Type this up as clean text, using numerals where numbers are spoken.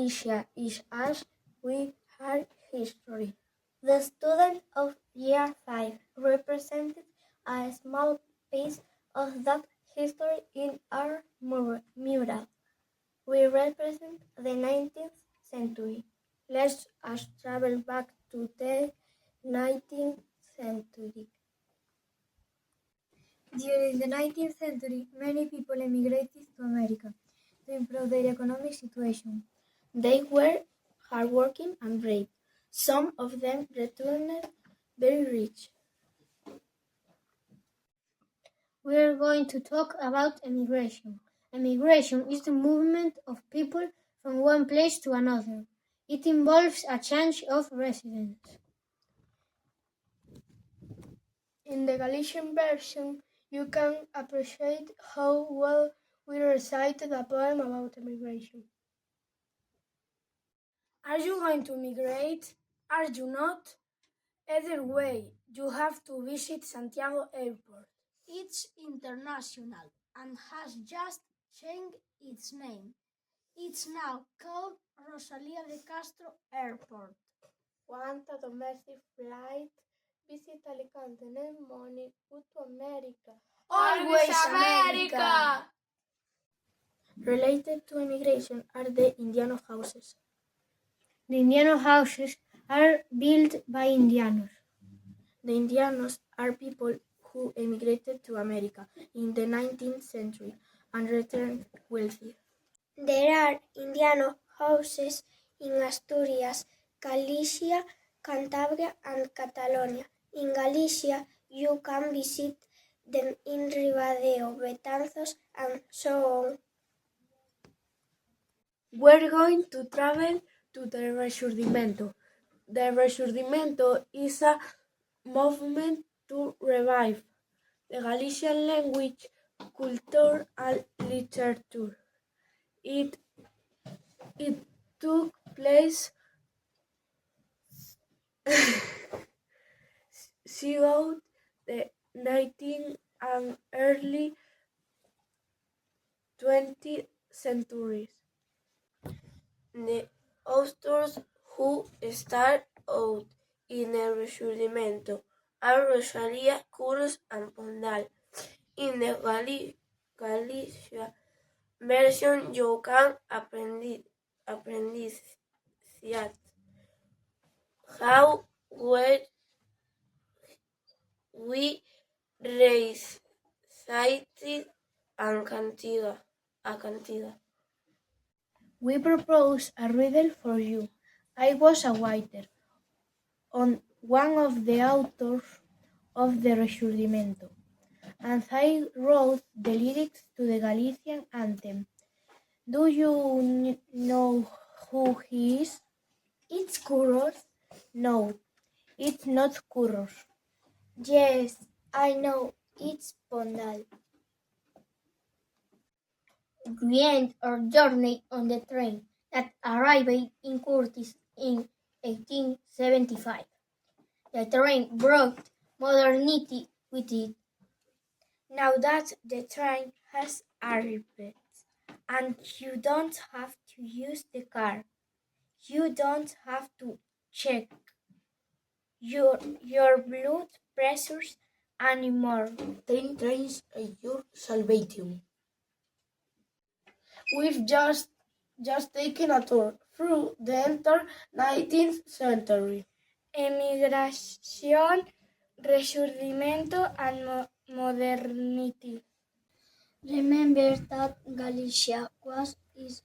Galicia is as we are history. The student of year 5 represented a small piece of that history in our mural. We represent the 19th century. Let us travel back to the 19th century. During the 19th century, many people emigrated to America to improve their economic situation. They were hardworking and brave. Some of them returned very rich. We are going to talk about emigration. Emigration is the movement of people from one place to another. It involves a change of residence. In the Galician version, you can appreciate how well we recited a poem about emigration. Are you going to migrate? Are you not? Either way, you have to visit Santiago Airport. It's international and has just changed its name. It's now called Rosalía de Castro Airport. Want a domestic flight? Visit Alicante next morning. Go to America. Always America! Related to immigration are the Indiano houses. The Indiano houses are built by Indianos. The Indianos are people who emigrated to America in the 19th century and returned wealthy. There are Indiano houses in Asturias, Galicia, Cantabria, and Catalonia. In Galicia, you can visit them in Ribadeo, Betanzos, and so on. We're going to travel to the Rexurdimento. The Rexurdimento is a movement to revive the Galician language, culture, and literature. It took place throughout the 19th and early 20th centuries. The authors who start out in el Rexurdimento are Rosalía, Curros, and Pondal. In the Galicia version, you can appreciate how well we recited a cantiga. We propose a riddle for you. I was a writer on one of the authors of the Rexurdimento, and I wrote the lyrics to the Galician anthem. Do you know who he is? It's Curros. No, it's not Curros. Yes, I know, it's Pondal. We end our journey on the train that arrived in Curtis in 1875. The train brought modernity with it. Now that the train has arrived, and you don't have to use the car, you don't have to check your blood pressures anymore. Trains are your salvation. We've just taken a tour through the entire 19th century. Emigración, Rexurdimento, and modernity. Remember that Galicia is